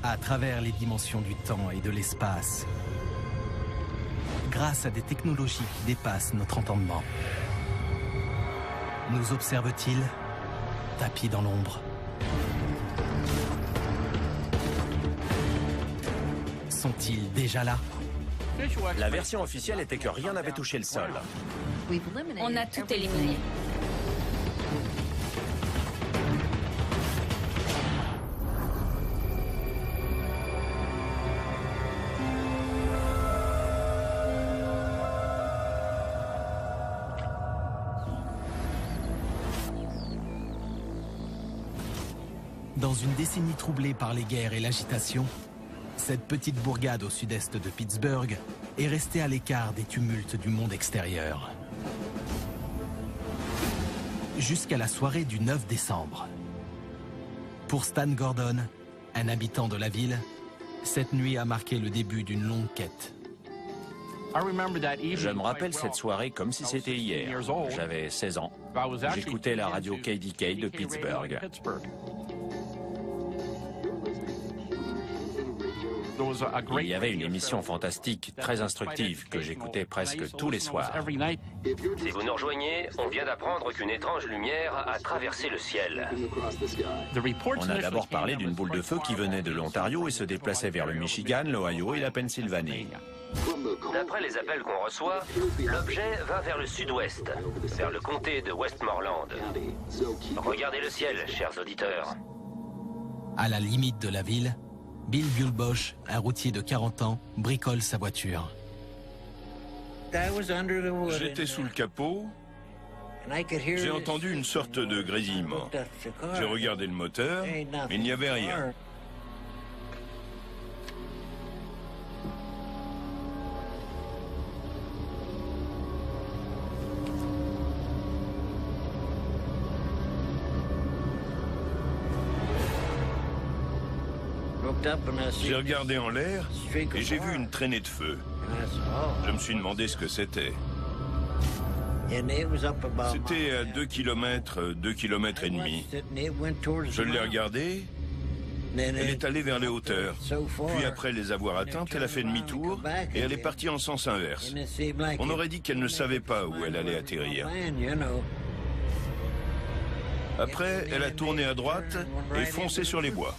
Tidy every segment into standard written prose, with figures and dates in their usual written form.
à travers les dimensions du temps et de l'espace, grâce à des technologies qui dépassent notre entendement. Nous observe-t-il, tapis dans l'ombre? Sont-ils déjà là? La version officielle était que rien n'avait touché le sol. On a tout éliminé. Dans une décennie troublée par les guerres et l'agitation, cette petite bourgade au sud-est de Pittsburgh est restée à l'écart des tumultes du monde extérieur. Jusqu'à la soirée du 9 décembre. Pour Stan Gordon, un habitant de la ville, cette nuit a marqué le début d'une longue quête. Je me rappelle cette soirée comme si c'était hier. J'avais 16 ans. J'écoutais la radio KDK de Pittsburgh. Il y avait une émission fantastique, très instructive, que j'écoutais presque tous les soirs. Si vous nous rejoignez, on vient d'apprendre qu'une étrange lumière a traversé le ciel. On a d'abord parlé d'une boule de feu qui venait de l'Ontario et se déplaçait vers le Michigan, l'Ohio et la Pennsylvanie. D'après les appels qu'on reçoit, l'objet va vers le sud-ouest, vers le comté de Westmoreland. Regardez le ciel, chers auditeurs. À la limite de la ville, Bill Bulbosh, un routier de 40 ans, bricole sa voiture. J'étais sous le capot. J'ai entendu une sorte de grésillement. J'ai regardé le moteur, mais il n'y avait rien. J'ai regardé en l'air et j'ai vu une traînée de feu. Je me suis demandé ce que c'était. C'était à 2 km, 2 km et demi. Je l'ai regardée. Elle est allée vers les hauteurs. Puis après les avoir atteintes, elle a fait demi-tour et elle est partie en sens inverse. On aurait dit qu'elle ne savait pas où elle allait atterrir. Après, elle a tourné à droite et foncé sur les bois.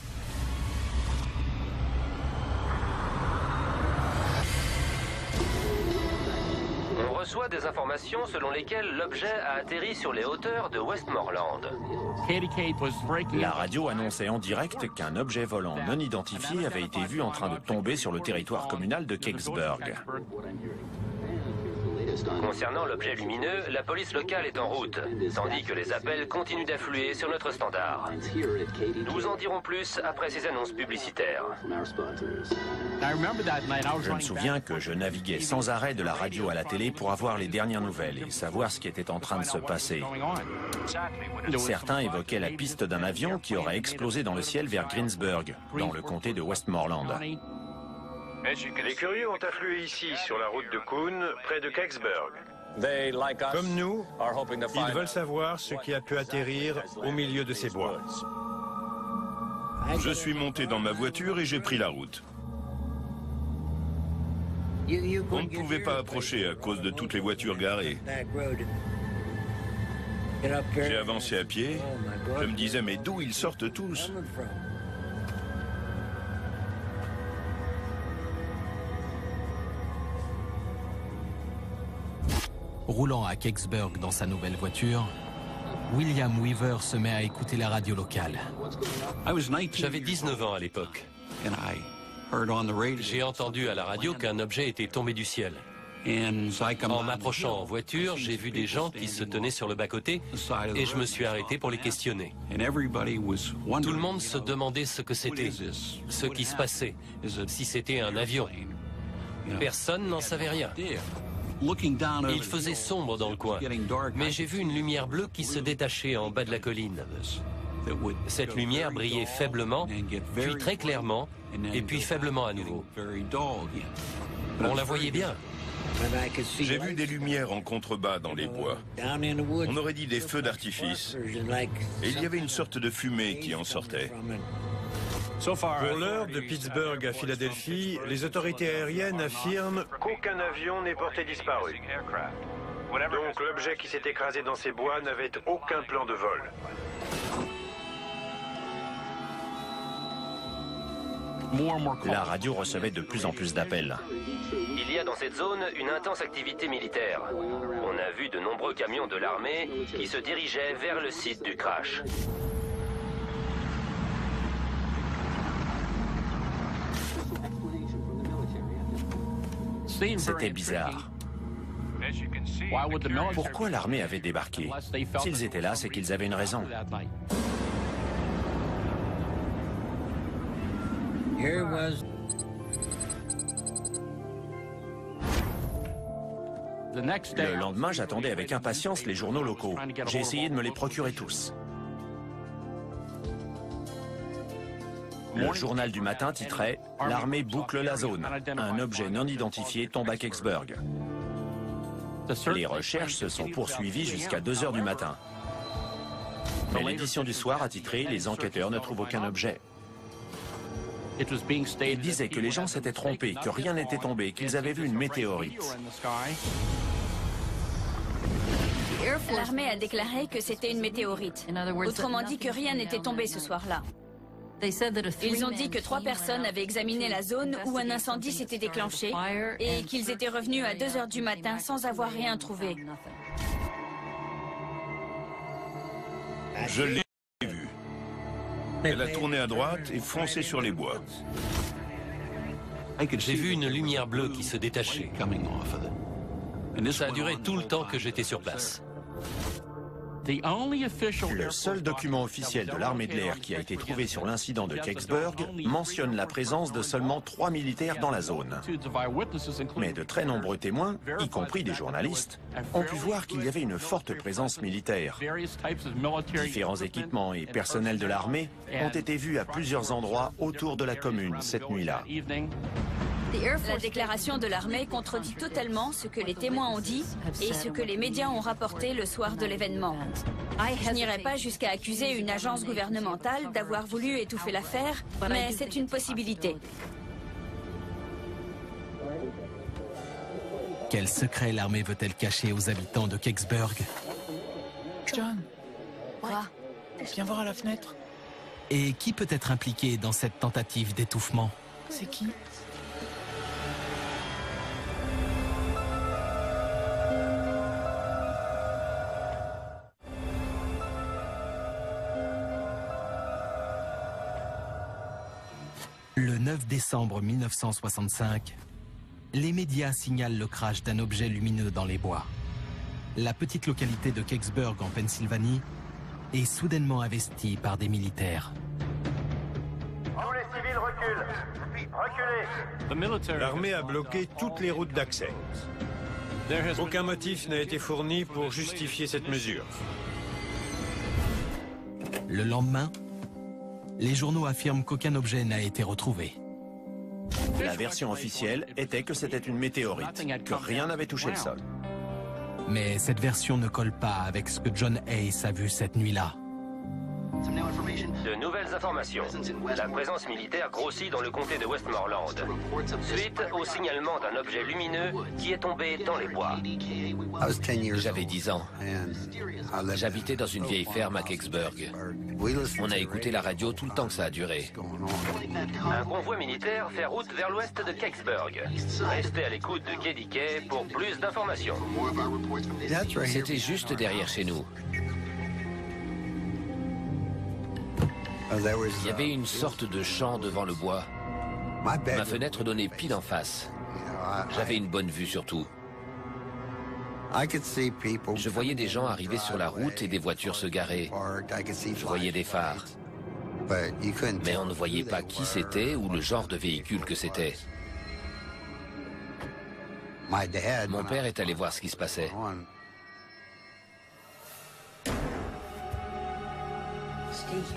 On reçoit des informations selon lesquelles l'objet a atterri sur les hauteurs de Westmoreland. La radio annonçait en direct qu'un objet volant non identifié avait été vu en train de tomber sur le territoire communal de Kecksburg. Concernant l'objet lumineux, la police locale est en route, tandis que les appels continuent d'affluer sur notre standard. Nous vous en dirons plus après ces annonces publicitaires. Je me souviens que je naviguais sans arrêt de la radio à la télé pour avoir les dernières nouvelles et savoir ce qui était en train de se passer. Certains évoquaient la piste d'un avion qui aurait explosé dans le ciel vers Greensburg, dans le comté de Westmoreland. Les curieux ont afflué ici, sur la route de Coon, près de Kecksburg. Comme nous, ils veulent savoir ce qui a pu atterrir au milieu de ces bois. Je suis monté dans ma voiture et j'ai pris la route. On ne pouvait pas approcher à cause de toutes les voitures garées. J'ai avancé à pied. Je me disais, mais d'où ils sortent tous? Roulant à Kecksburg dans sa nouvelle voiture, William Weaver se met à écouter la radio locale. J'avais 19 ans à l'époque. J'ai entendu à la radio qu'un objet était tombé du ciel. En m'approchant en voiture, j'ai vu des gens qui se tenaient sur le bas-côté et je me suis arrêté pour les questionner. Tout le monde se demandait ce que c'était, ce qui se passait, si c'était un avion. Personne n'en savait rien. Il faisait sombre dans le coin, mais j'ai vu une lumière bleue qui se détachait en bas de la colline. Cette lumière brillait faiblement, puis très clairement, et puis faiblement à nouveau. On la voyait bien. J'ai vu des lumières en contrebas dans les bois. On aurait dit des feux d'artifice. Et il y avait une sorte de fumée qui en sortait. Pour l'heure, de Pittsburgh à Philadelphie, les autorités aériennes affirment qu'aucun avion n'est porté disparu. Donc l'objet qui s'est écrasé dans ces bois n'avait aucun plan de vol. La radio recevait de plus en plus d'appels. Il y a dans cette zone une intense activité militaire. On a vu de nombreux camions de l'armée qui se dirigeaient vers le site du crash. C'était bizarre. Pourquoi l'armée avait débarqué? S'ils étaient là, c'est qu'ils avaient une raison. Le lendemain, j'attendais avec impatience les journaux locaux. J'ai essayé de me les procurer tous. Le journal du matin titrait « L'armée boucle la zone. Un objet non identifié tombe à Kecksburg ». Les recherches se sont poursuivies jusqu'à 2 heures du matin. Mais l'édition du soir a titré « Les enquêteurs ne trouvent aucun objet ». Il disait que les gens s'étaient trompés, que rien n'était tombé, qu'ils avaient vu une météorite. L'armée a déclaré que c'était une météorite. Autrement dit que rien n'était tombé ce soir-là. Ils ont dit que 3 personnes avaient examiné la zone où un incendie s'était déclenché et qu'ils étaient revenus à 2 heures du matin sans avoir rien trouvé. Je l'ai vue. Elle a tourné à droite et foncé sur les bois. J'ai vu une lumière bleue qui se détachait. Ça a duré tout le temps que j'étais sur place. Le seul document officiel de l'armée de l'air qui a été trouvé sur l'incident de Kecksburg mentionne la présence de seulement 3 militaires dans la zone. Mais de très nombreux témoins, y compris des journalistes, ont pu voir qu'il y avait une forte présence militaire. Différents équipements et personnels de l'armée ont été vus à plusieurs endroits autour de la commune cette nuit-là. La déclaration de l'armée contredit totalement ce que les témoins ont dit et ce que les médias ont rapporté le soir de l'événement. Je n'irai pas jusqu'à accuser une agence gouvernementale d'avoir voulu étouffer l'affaire, mais c'est une possibilité. Quel secret l'armée veut-elle cacher aux habitants de Kecksburg? John, Quoi? viens voir à la fenêtre. Et qui peut être impliqué dans cette tentative d'étouffement? C'est qui? Le 9 décembre 1965, les médias signalent le crash d'un objet lumineux dans les bois. La petite localité de Kecksburg en Pennsylvanie est soudainement investie par des militaires. Tous les civils reculent. Reculez. L'armée a bloqué toutes les routes d'accès. Aucun motif n'a été fourni pour justifier cette mesure. Le lendemain, les journaux affirment qu'aucun objet n'a été retrouvé. La version officielle était que c'était une météorite, que rien n'avait touché le sol. Mais cette version ne colle pas avec ce que John Hayes a vu cette nuit-là. De nouvelles informations. La présence militaire grossit dans le comté de Westmoreland. Suite au signalement d'un objet lumineux qui est tombé dans les bois. J'avais 10 ans. J'habitais dans une vieille ferme à Kecksburg. On a écouté la radio tout le temps que ça a duré. Un convoi militaire fait route vers l'ouest de Kecksburg. Restez à l'écoute de KDK pour plus d'informations. C'était juste derrière chez nous. Il y avait une sorte de champ devant le bois. Ma fenêtre donnait pile en face. J'avais une bonne vue sur tout. Je voyais des gens arriver sur la route et des voitures se garer. Je voyais des phares. Mais on ne voyait pas qui c'était ou le genre de véhicule que c'était. Mon père est allé voir ce qui se passait.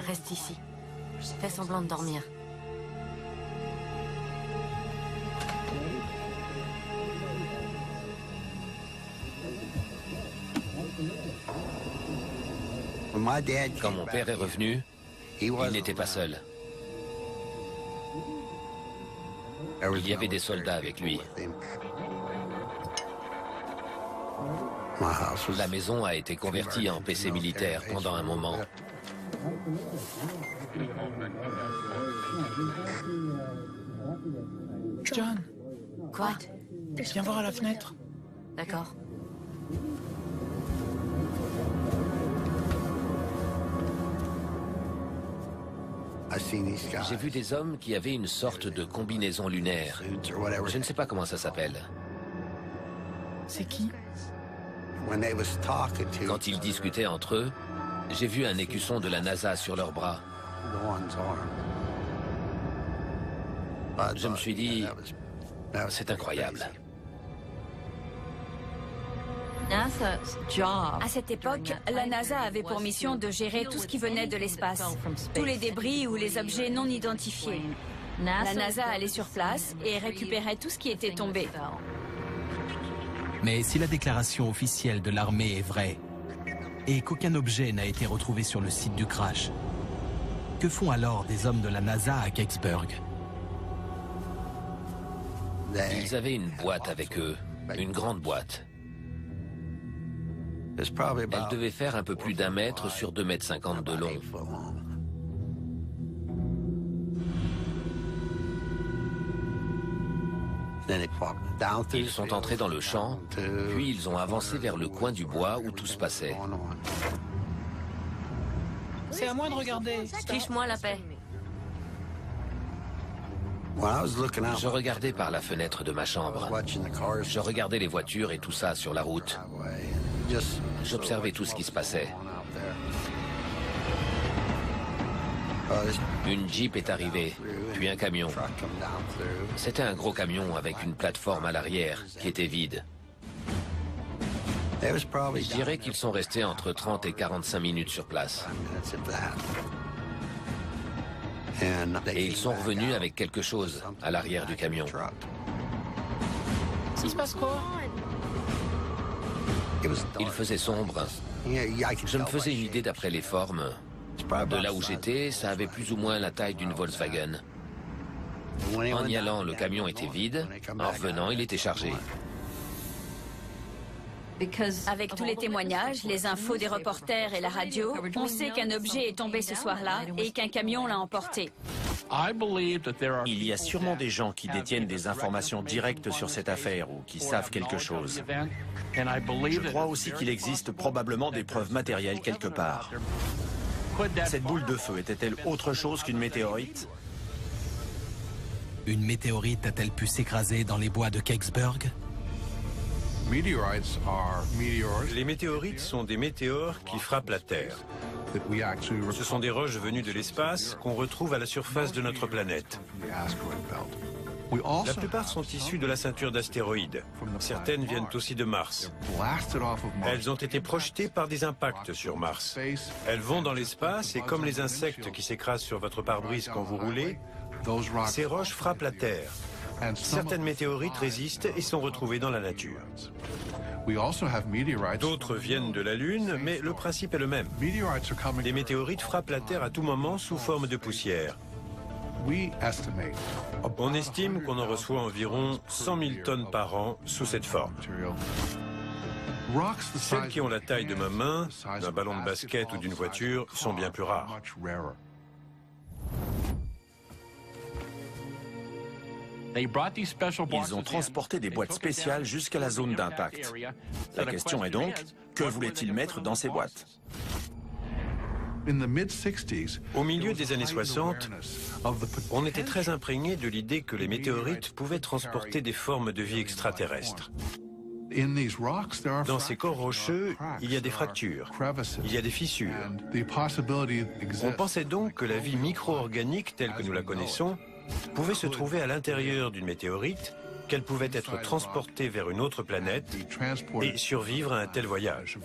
Reste ici. Fais semblant de dormir. Quand mon père est revenu, il n'était pas seul. Il y avait des soldats avec lui. La maison a été convertie en PC militaire pendant un moment. John, Quoi? viens voir à la fenêtre. D'accord. J'ai vu des hommes qui avaient une sorte de combinaison lunaire. Je ne sais pas comment ça s'appelle. C'est qui? Quand ils discutaient entre eux, j'ai vu un écusson de la NASA sur leurs bras. Je me suis dit, c'est incroyable. À cette époque, la NASA avait pour mission de gérer tout ce qui venait de l'espace, tous les débris ou les objets non identifiés. La NASA allait sur place et récupérait tout ce qui était tombé. Mais si la déclaration officielle de l'armée est vraie et qu'aucun objet n'a été retrouvé sur le site du crash, que font alors des hommes de la NASA à Kecksburg? Ils avaient une boîte avec eux, une grande boîte. Elle devait faire un peu plus d'1 mètre sur 2,50 m de long. Ils sont entrés dans le champ, puis ils ont avancé vers le coin du bois où tout se passait. C'est à moi de regarder. Fiche-moi la paix. Je regardais par la fenêtre de ma chambre. Je regardais les voitures et tout ça sur la route. J'observais tout ce qui se passait. Une Jeep est arrivée, puis un camion. C'était un gros camion avec une plateforme à l'arrière qui était vide. Je dirais qu'ils sont restés entre 30 et 45 minutes sur place. Et ils sont revenus avec quelque chose à l'arrière du camion. Il se passe quoi? Il faisait sombre. Je me faisais une idée d'après les formes. De là où j'étais, ça avait plus ou moins la taille d'une Volkswagen. En y allant, le camion était vide. En revenant, il était chargé. Avec tous les témoignages, les infos des reporters et la radio, on sait qu'un objet est tombé ce soir-là et qu'un camion l'a emporté. Il y a sûrement des gens qui détiennent des informations directes sur cette affaire ou qui savent quelque chose. Je crois aussi qu'il existe probablement des preuves matérielles quelque part. Cette boule de feu était-elle autre chose qu'une météorite? Une météorite a-t-elle pu s'écraser dans les bois de Kecksburg? Les météorites sont des météores qui frappent la Terre. Ce sont des roches venues de l'espace qu'on retrouve à la surface de notre planète. La plupart sont issues de la ceinture d'astéroïdes. Certaines viennent aussi de Mars. Elles ont été projetées par des impacts sur Mars. Elles vont dans l'espace et comme les insectes qui s'écrasent sur votre pare-brise quand vous roulez, ces roches frappent la Terre. Certaines météorites résistent et sont retrouvées dans la nature. D'autres viennent de la Lune, mais le principe est le même. Les météorites frappent la Terre à tout moment sous forme de poussière. On estime qu'on en reçoit environ 100 000 tonnes par an sous cette forme. Celles qui ont la taille de ma main, d'un ballon de basket ou d'une voiture, sont bien plus rares. Ils ont transporté des boîtes spéciales jusqu'à la zone d'impact. La question est donc, que voulaient-ils mettre dans ces boîtes? Au milieu des années 60, on était très imprégné de l'idée que les météorites pouvaient transporter des formes de vie extraterrestres. Dans ces corps rocheux, il y a des fractures, il y a des fissures. On pensait donc que la vie micro-organique telle que nous la connaissons pouvait se trouver à l'intérieur d'une météorite, qu'elle pouvait être transportée vers une autre planète et survivre à un tel voyage.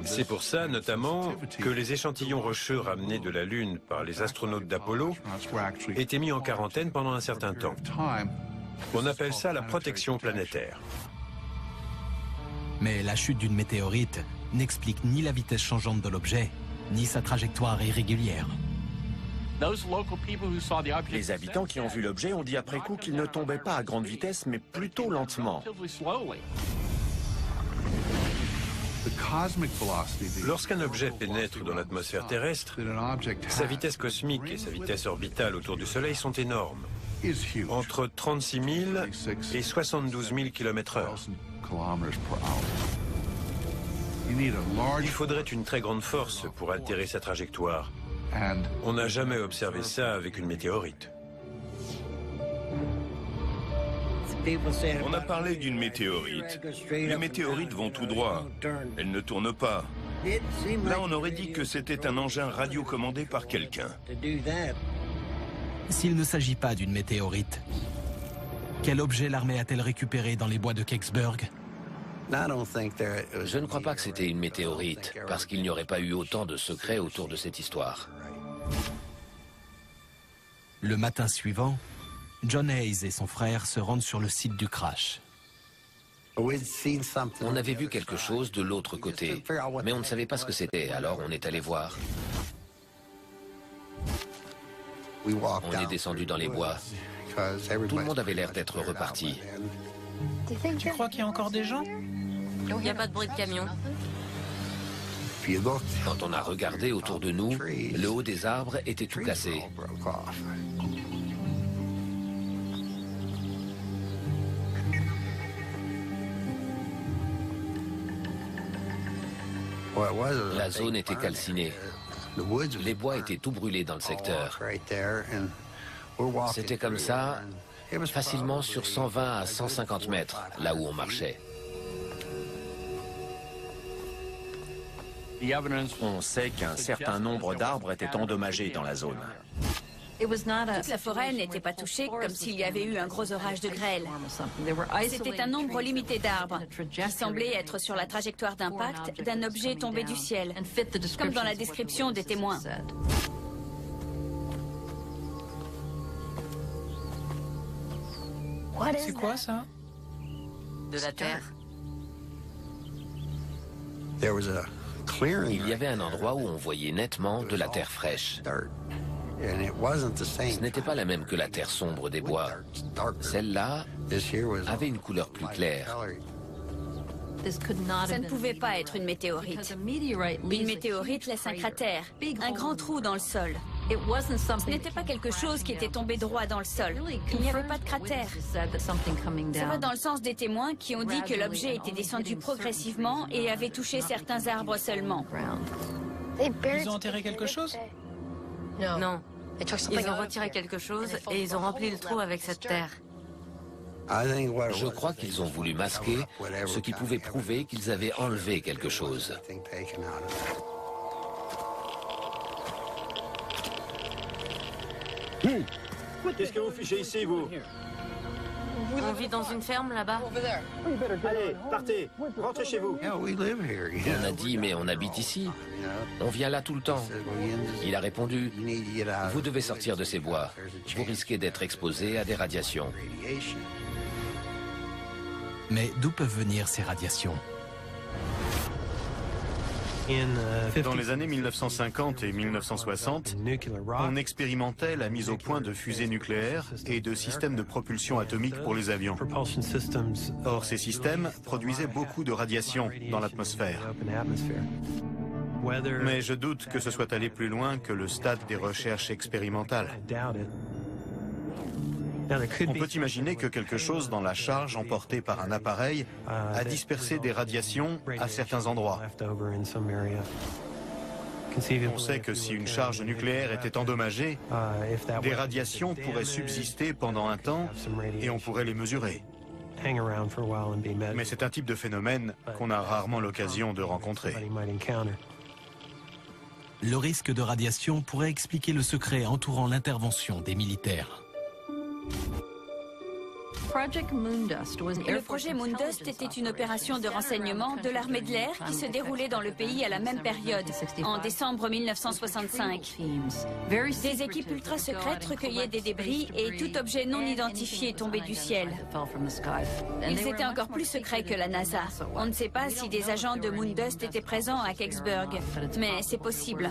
C'est pour ça, notamment, que les échantillons rocheux ramenés de la Lune par les astronautes d'Apollo étaient mis en quarantaine pendant un certain temps. On appelle ça la protection planétaire. Mais la chute d'une météorite n'explique ni la vitesse changeante de l'objet, ni sa trajectoire irrégulière. Les habitants qui ont vu l'objet ont dit après coup qu'il ne tombait pas à grande vitesse, mais plutôt lentement. Lorsqu'un objet pénètre dans l'atmosphère terrestre, sa vitesse cosmique et sa vitesse orbitale autour du Soleil sont énormes, entre 36 000 et 72 000 km/h. Il faudrait une très grande force pour altérer sa trajectoire. On n'a jamais observé ça avec une météorite. On a parlé d'une météorite. Les météorites vont tout droit. Elles ne tournent pas. Là, on aurait dit que c'était un engin radiocommandé par quelqu'un. S'il ne s'agit pas d'une météorite, quel objet l'armée a-t-elle récupéré dans les bois de Kecksburg? Je ne crois pas que c'était une météorite, parce qu'il n'y aurait pas eu autant de secrets autour de cette histoire. Le matin suivant, John Hayes et son frère se rendent sur le site du crash. On avait vu quelque chose de l'autre côté, mais on ne savait pas ce que c'était, alors on est allé voir. On est descendu dans les bois. Tout le monde avait l'air d'être reparti. Tu crois qu'il y a encore des gens? Il n'y a pas de bruit de camion. Quand on a regardé autour de nous, le haut des arbres était tout cassé. La zone était calcinée. Les bois étaient tout brûlés dans le secteur. C'était comme ça, facilement sur 120 à 150 mètres, là où on marchait. On sait qu'un certain nombre d'arbres étaient endommagés dans la zone. Toute la forêt n'était pas touchée, comme s'il y avait eu un gros orage de grêle. C'était un nombre limité d'arbres, qui semblaient être sur la trajectoire d'impact d'un objet tombé du ciel, comme dans la description des témoins. C'est quoi ça? De la terre. Il y avait un endroit où on voyait nettement de la terre fraîche. Ce n'était pas la même que la terre sombre des bois. Celle-là avait une couleur plus claire. Ça ne pouvait pas être une météorite. Une météorite laisse un cratère, un grand trou dans le sol. Ce n'était pas quelque chose qui était tombé droit dans le sol. Il n'y avait pas de cratère. Ça va dans le sens des témoins qui ont dit que l'objet était descendu progressivement et avait touché certains arbres seulement. Ils ont enterré quelque chose? Non. Ils ont retiré quelque chose et ils ont rempli le trou avec cette terre. Je crois qu'ils ont voulu masquer ce qui pouvait prouver qu'ils avaient enlevé quelque chose. Qu'est-ce que vous fichez ici, vous? On vit dans une ferme là-bas. Allez, partez, rentrez chez vous. On a dit, mais on habite ici. On vient là tout le temps. Il a répondu, vous devez sortir de ces bois. Vous risquez d'être exposé à des radiations. Mais d'où peuvent venir ces radiations? Dans les années 1950 et 1960, on expérimentait la mise au point de fusées nucléaires et de systèmes de propulsion atomique pour les avions. Or, ces systèmes produisaient beaucoup de radiation dans l'atmosphère. Mais je doute que ce soit allé plus loin que le stade des recherches expérimentales. On peut imaginer que quelque chose dans la charge emportée par un appareil a dispersé des radiations à certains endroits. On sait que si une charge nucléaire était endommagée, des radiations pourraient subsister pendant un temps et on pourrait les mesurer. Mais c'est un type de phénomène qu'on a rarement l'occasion de rencontrer. Le risque de radiation pourrait expliquer le secret entourant l'intervention des militaires. Le projet Moondust était une opération de renseignement de l'armée de l'air qui se déroulait dans le pays à la même période, en décembre 1965. Des équipes ultra secrètes recueillaient des débris et tout objet non identifié tombé du ciel. Ils étaient encore plus secrets que la NASA. On ne sait pas si des agents de Moondust étaient présents à Kecksburg, mais c'est possible.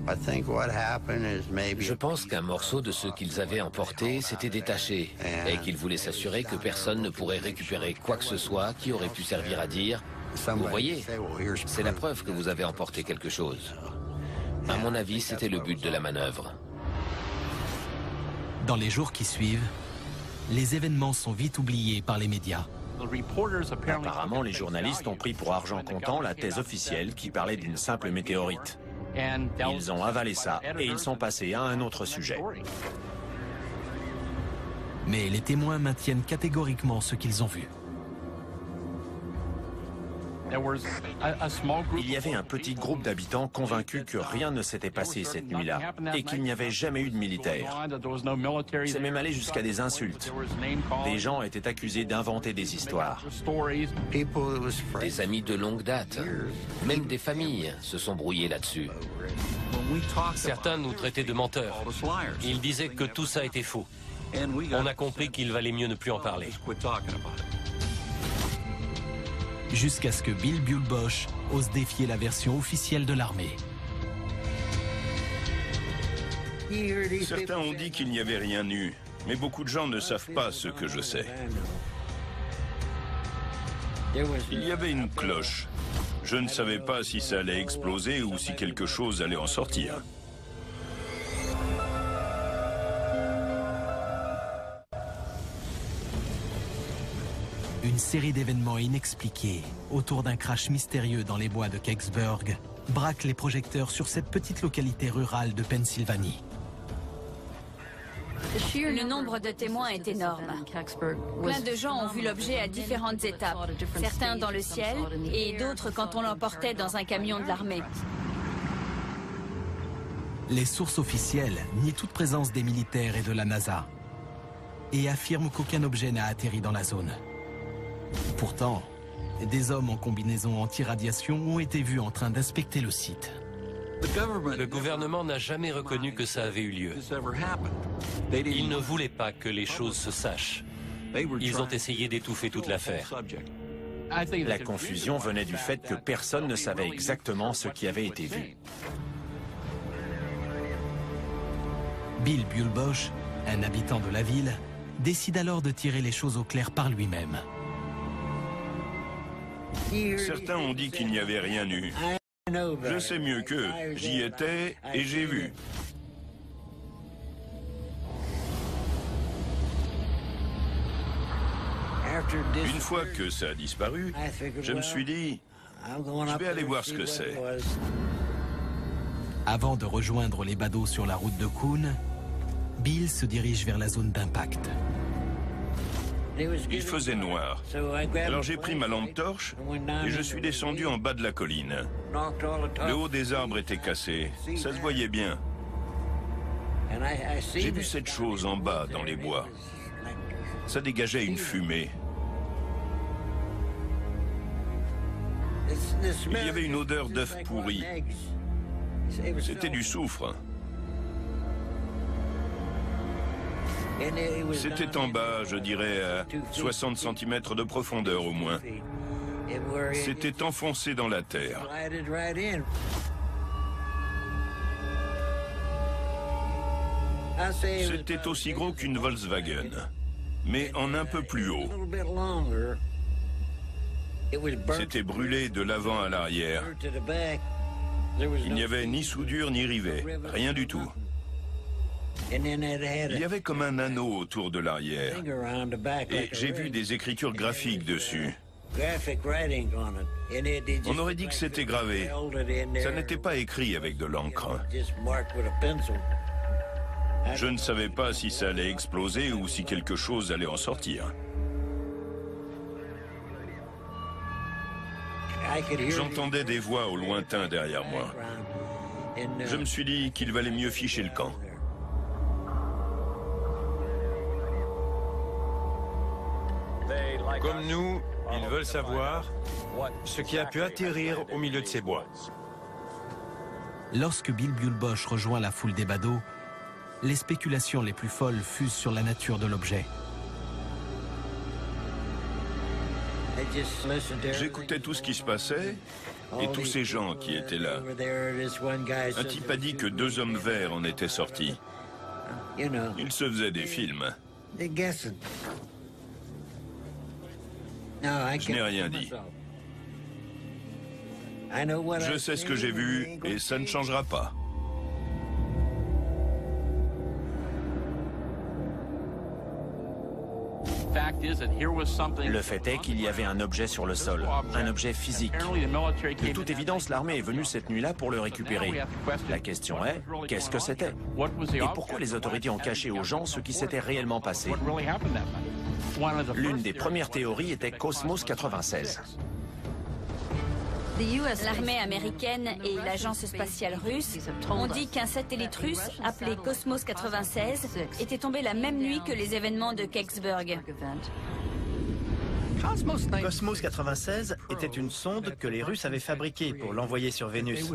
Je pense qu'un morceau de ce qu'ils avaient emporté s'était détaché et qu'ils voulaient s'assurer que personne ne pourrait récupérer quoi que ce soit qui aurait pu servir à dire « Vous voyez, c'est la preuve que vous avez emporté quelque chose ». À mon avis, c'était le but de la manœuvre. Dans les jours qui suivent, les événements sont vite oubliés par les médias. Apparemment, les journalistes ont pris pour argent comptant la thèse officielle qui parlait d'une simple météorite. Ils ont avalé ça et ils sont passés à un autre sujet. Mais les témoins maintiennent catégoriquement ce qu'ils ont vu. Il y avait un petit groupe d'habitants convaincus que rien ne s'était passé cette nuit-là et qu'il n'y avait jamais eu de militaires. C'est même allé jusqu'à des insultes. Des gens étaient accusés d'inventer des histoires. Des amis de longue date, même des familles se sont brouillés là-dessus. Certains nous traitaient de menteurs. Ils disaient que tout ça était faux. On a compris qu'il valait mieux ne plus en parler. Jusqu'à ce que Bill Buell-Bosch ose défier la version officielle de l'armée. Certains ont dit qu'il n'y avait rien eu, mais beaucoup de gens ne savent pas ce que je sais. Il y avait une cloche. Je ne savais pas si ça allait exploser ou si quelque chose allait en sortir. Une série d'événements inexpliqués autour d'un crash mystérieux dans les bois de Kecksburg braque les projecteurs sur cette petite localité rurale de Pennsylvanie. Le nombre de témoins est énorme. Plein de gens ont vu l'objet à différentes étapes, certains dans le ciel et d'autres quand on l'emportait dans un camion de l'armée. Les sources officielles nient toute présence des militaires et de la NASA et affirment qu'aucun objet n'a atterri dans la zone. Pourtant, des hommes en combinaison anti-radiation ont été vus en train d'inspecter le site. Le gouvernement n'a jamais reconnu que ça avait eu lieu. Ils ne voulaient pas que les choses se sachent. Ils ont essayé d'étouffer toute l'affaire. La confusion venait du fait que personne ne savait exactement ce qui avait été vu. Bill Buell-Bosch, un habitant de la ville, décide alors de tirer les choses au clair par lui-même. Certains ont dit qu'il n'y avait rien eu. Je sais mieux qu'eux. J'y étais et j'ai vu. Une fois que ça a disparu, je me suis dit, je vais aller voir ce que c'est. Avant de rejoindre les badauds sur la route de Coon, Bill se dirige vers la zone d'impact. Il faisait noir. Alors j'ai pris ma lampe torche et je suis descendu en bas de la colline. Le haut des arbres était cassé. Ça se voyait bien. J'ai vu cette chose en bas dans les bois. Ça dégageait une fumée. Il y avait une odeur d'œuf pourri. C'était du soufre. C'était en bas, je dirais, à 60 cm de profondeur au moins. C'était enfoncé dans la terre. C'était aussi gros qu'une Volkswagen, mais en un peu plus haut. C'était brûlé de l'avant à l'arrière. Il n'y avait ni soudure ni rivet, rien du tout. Il y avait comme un anneau autour de l'arrière. Et j'ai vu des écritures graphiques dessus. On aurait dit que c'était gravé. Ça n'était pas écrit avec de l'encre. Je ne savais pas si ça allait exploser ou si quelque chose allait en sortir. J'entendais des voix au lointain derrière moi. Je me suis dit qu'il valait mieux ficher le camp. Comme nous, ils veulent savoir ce qui a pu atterrir au milieu de ces bois. Lorsque Bill Buell-Bosch rejoint la foule des badauds, les spéculations les plus folles fusent sur la nature de l'objet. J'écoutais tout ce qui se passait Et tous ces gens qui étaient là. Un type a dit que 2 hommes verts en étaient sortis. Ils se faisaient des films. Je n'ai rien dit. Je sais ce que j'ai vu et ça ne changera pas. Le fait est qu'il y avait un objet sur le sol, un objet physique. De toute évidence, l'armée est venue cette nuit-là pour le récupérer. La question est, qu'est-ce que c'était? Et pourquoi les autorités ont caché aux gens ce qui s'était réellement passé? L'une des premières théories était Cosmos 96. L'armée américaine et l'agence spatiale russe ont dit qu'un satellite russe appelé Cosmos 96 était tombé la même nuit que les événements de Kecksburg. Cosmos 96 était une sonde que les Russes avaient fabriquée pour l'envoyer sur Vénus.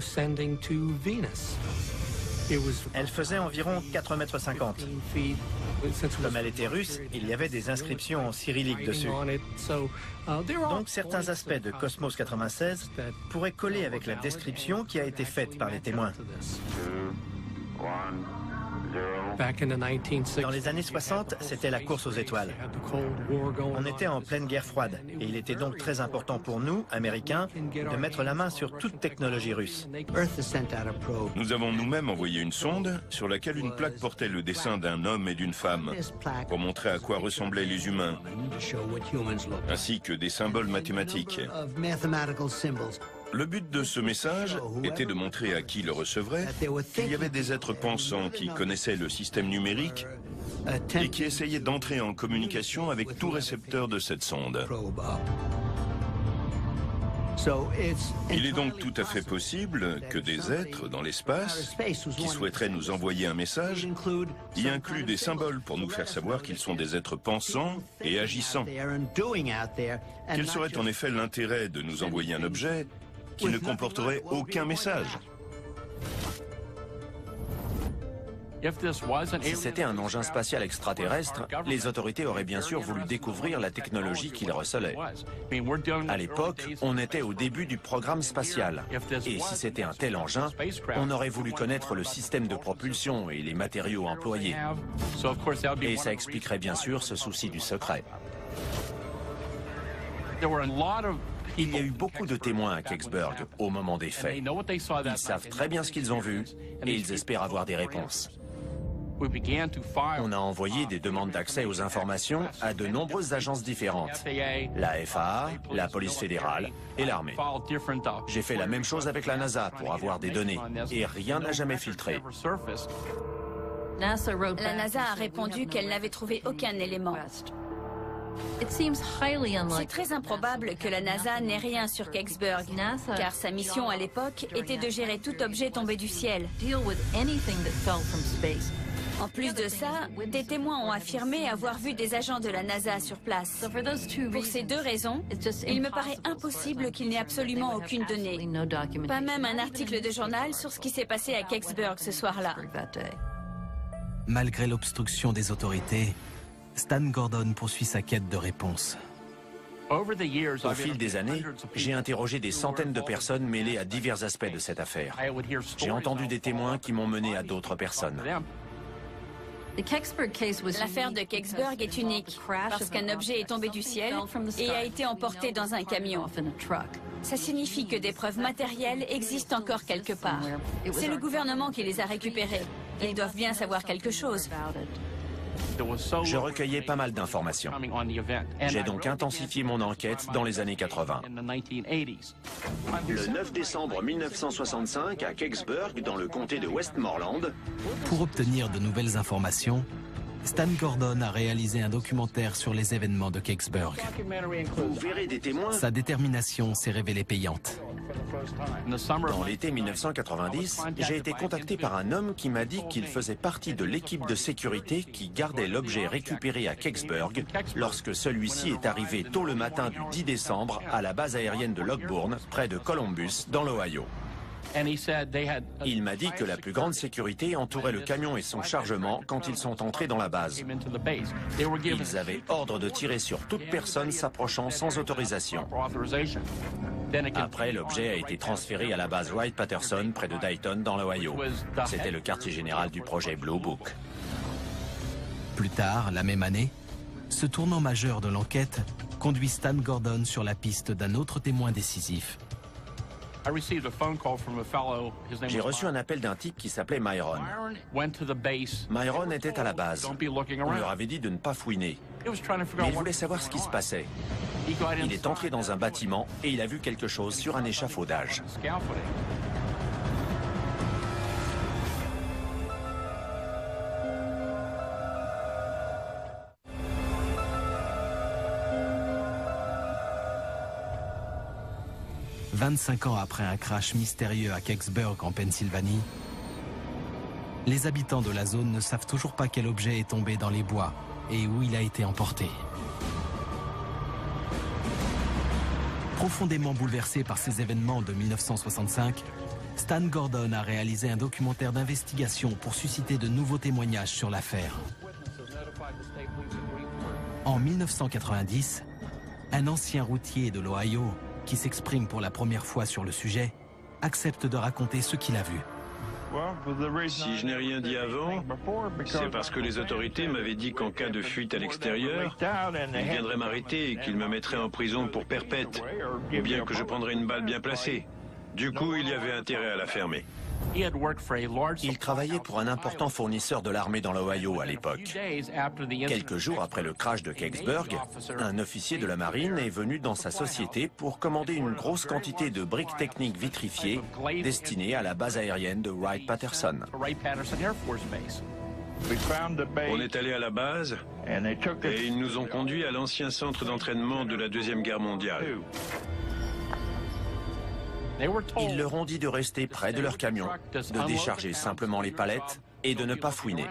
Elle faisait environ 4,50 m. Comme elle était russe, il y avait des inscriptions en cyrillique dessus. Donc certains aspects de Cosmos 96 pourraient coller avec la description qui a été faite par les témoins. Dans les années 60, c'était la course aux étoiles. On était en pleine guerre froide et il était donc très important pour nous, Américains, de mettre la main sur toute technologie russe. Nous avons nous-mêmes envoyé une sonde sur laquelle une plaque portait le dessin d'un homme et d'une femme pour montrer à quoi ressemblaient les humains, ainsi que des symboles mathématiques. Le but de ce message était de montrer à qui le recevrait qu'il y avait des êtres pensants qui connaissaient le système numérique et qui essayaient d'entrer en communication avec tout récepteur de cette sonde. Il est donc tout à fait possible que des êtres dans l'espace qui souhaiteraient nous envoyer un message y incluent des symboles pour nous faire savoir qu'ils sont des êtres pensants et agissants. Quel serait en effet l'intérêt de nous envoyer un objet qui ne comporterait aucun message? Si c'était un engin spatial extraterrestre, les autorités auraient bien sûr voulu découvrir la technologie qu'il recelait. À l'époque, on était au début du programme spatial. Et si c'était un tel engin, on aurait voulu connaître le système de propulsion et les matériaux employés. Et ça expliquerait bien sûr ce souci du secret. Il y a eu beaucoup de témoins à Kecksburg au moment des faits. Ils savent très bien ce qu'ils ont vu et ils espèrent avoir des réponses. On a envoyé des demandes d'accès aux informations à de nombreuses agences différentes. La FAA, la police fédérale et l'armée. J'ai fait la même chose avec la NASA pour avoir des données et rien n'a jamais filtré. La NASA a répondu qu'elle n'avait trouvé aucun élément. C'est très improbable que la NASA n'ait rien sur Kecksburg, car sa mission à l'époque était de gérer tout objet tombé du ciel. En plus de ça, des témoins ont affirmé avoir vu des agents de la NASA sur place. Pour ces deux raisons, il me paraît impossible qu'il n'ait absolument aucune donnée. Pas même un article de journal sur ce qui s'est passé à Kecksburg ce soir-là. Malgré l'obstruction des autorités, Stan Gordon poursuit sa quête de réponses. Au fil des années, j'ai interrogé des centaines de personnes mêlées à divers aspects de cette affaire. J'ai entendu des témoins qui m'ont mené à d'autres personnes. L'affaire de Kecksburg est unique parce qu'un objet est tombé du ciel et a été emporté dans un camion. Ça signifie que des preuves matérielles existent encore quelque part. C'est le gouvernement qui les a récupérées. Ils doivent bien savoir quelque chose. Je recueillais pas mal d'informations. J'ai donc intensifié mon enquête dans les années 80. Le 9 décembre 1965, à Kecksburg, dans le comté de Westmoreland. Pour obtenir de nouvelles informations, Stan Gordon a réalisé un documentaire sur les événements de Kecksburg. Vous verrez des témoins. Sa détermination s'est révélée payante. Dans l'été 1990, j'ai été contacté par un homme qui m'a dit qu'il faisait partie de l'équipe de sécurité qui gardait l'objet récupéré à Kecksburg lorsque celui-ci est arrivé tôt le matin du 10 décembre à la base aérienne de Lockbourne, près de Columbus, dans l'Ohio. Il m'a dit que la plus grande sécurité entourait le camion et son chargement quand ils sont entrés dans la base. Ils avaient ordre de tirer sur toute personne s'approchant sans autorisation. Après, l'objet a été transféré à la base Wright-Patterson près de Dayton dans l'Ohio. C'était le quartier général du projet Blue Book. Plus tard, la même année, ce tournant majeur de l'enquête conduit Stan Gordon sur la piste d'un autre témoin décisif. J'ai reçu un appel d'un type qui s'appelait Myron. Myron était à la base. On leur avait dit de ne pas fouiner. Mais il voulait savoir ce qui se passait. Il est entré dans un bâtiment et il a vu quelque chose sur un échafaudage. « 25 ans après un crash mystérieux à Kecksburg en Pennsylvanie, les habitants de la zone ne savent toujours pas quel objet est tombé dans les bois et où il a été emporté. Profondément bouleversé par ces événements de 1965, Stan Gordon a réalisé un documentaire d'investigation pour susciter de nouveaux témoignages sur l'affaire. En 1990, un ancien routier de l'Ohio, qui s'exprime pour la première fois sur le sujet, accepte de raconter ce qu'il a vu. Si je n'ai rien dit avant, c'est parce que les autorités m'avaient dit qu'en cas de fuite à l'extérieur, ils viendraient m'arrêter et qu'ils me mettraient en prison pour perpète, ou bien que je prendrais une balle bien placée. Du coup, il y avait intérêt à la fermer. Il travaillait pour un important fournisseur de l'armée dans l'Ohio à l'époque. Quelques jours après le crash de Kecksburg, un officier de la marine est venu dans sa société pour commander une grosse quantité de briques techniques vitrifiées destinées à la base aérienne de Wright-Patterson. On est allé à la base et ils nous ont conduits à l'ancien centre d'entraînement de la Deuxième Guerre mondiale. Ils leur ont dit de rester près de leur camion, de décharger simplement les palettes et de ne pas fouiner.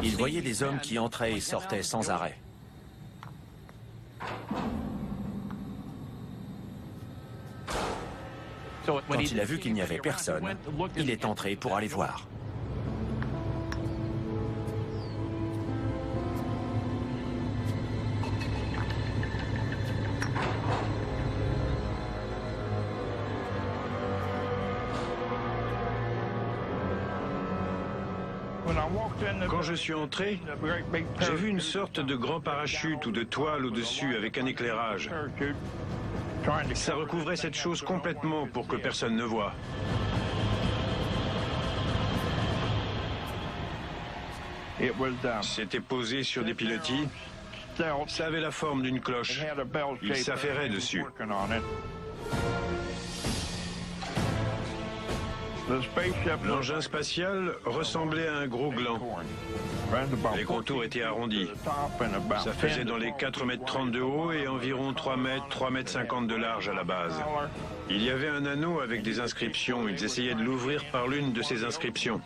Ils voyaient des hommes qui entraient et sortaient sans arrêt. Quand il a vu qu'il n'y avait personne, il est entré pour aller voir. Quand je suis entré, j'ai vu une sorte de grand parachute ou de toile au-dessus avec un éclairage. Ça recouvrait cette chose complètement pour que personne ne voie. C'était posé sur des pilotis. Ça avait la forme d'une cloche. Il s'affairait dessus. L'engin spatial ressemblait à un gros gland. Les contours étaient arrondis. Ça faisait dans les 4,30 m de haut et environ 3,50 m de large à la base. Il y avait un anneau avec des inscriptions. Ils essayaient de l'ouvrir par l'une de ces inscriptions.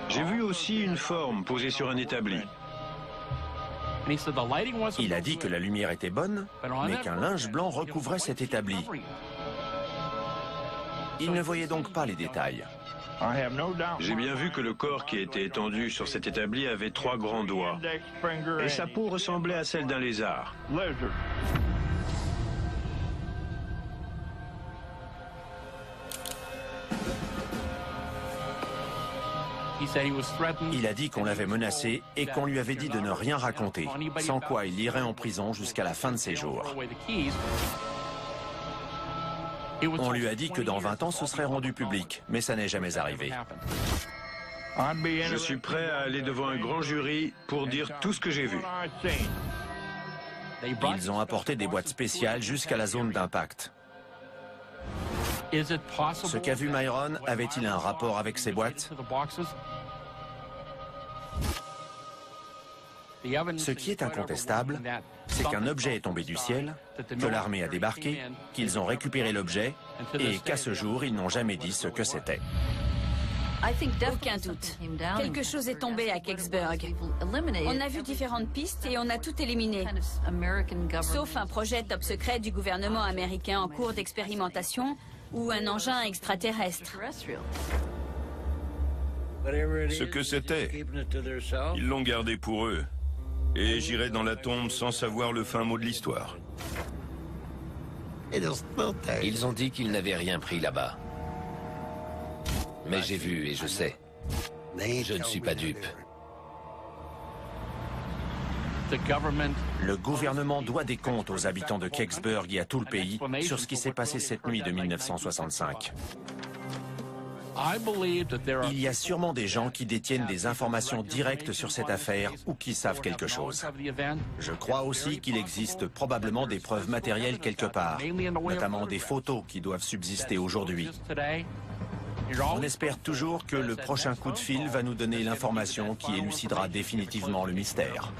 J'ai vu aussi une forme posée sur un établi. Il a dit que la lumière était bonne, mais qu'un linge blanc recouvrait cet établi. Il ne voyait donc pas les détails. J'ai bien vu que le corps qui était étendu sur cet établi avait 3 grands doigts. Et sa peau ressemblait à celle d'un lézard. Il a dit qu'on l'avait menacé et qu'on lui avait dit de ne rien raconter, sans quoi il irait en prison jusqu'à la fin de ses jours. On lui a dit que dans 20 ans, ce serait rendu public, mais ça n'est jamais arrivé. Je suis prêt à aller devant un grand jury pour dire tout ce que j'ai vu. Ils ont apporté des boîtes spéciales jusqu'à la zone d'impact. Ce qu'a vu Myron avait-il un rapport avec ces boîtes? Ce qui est incontestable, c'est qu'un objet est tombé du ciel, que l'armée a débarqué, qu'ils ont récupéré l'objet et qu'à ce jour, ils n'ont jamais dit ce que c'était. Aucun doute. Quelque chose est tombé à Kecksburg. On a vu différentes pistes et on a tout éliminé. Sauf un projet top secret du gouvernement américain en cours d'expérimentation ou un engin extraterrestre. Ce que c'était, ils l'ont gardé pour eux. Et j'irai dans la tombe sans savoir le fin mot de l'histoire. Ils ont dit qu'ils n'avaient rien pris là-bas. Mais j'ai vu et je sais. Je ne suis pas dupe. Le gouvernement doit des comptes aux habitants de Kecksburg et à tout le pays sur ce qui s'est passé cette nuit de 1965. Il y a sûrement des gens qui détiennent des informations directes sur cette affaire ou qui savent quelque chose. Je crois aussi qu'il existe probablement des preuves matérielles quelque part, notamment des photos qui doivent subsister aujourd'hui. On espère toujours que le prochain coup de fil va nous donner l'information qui élucidera définitivement le mystère.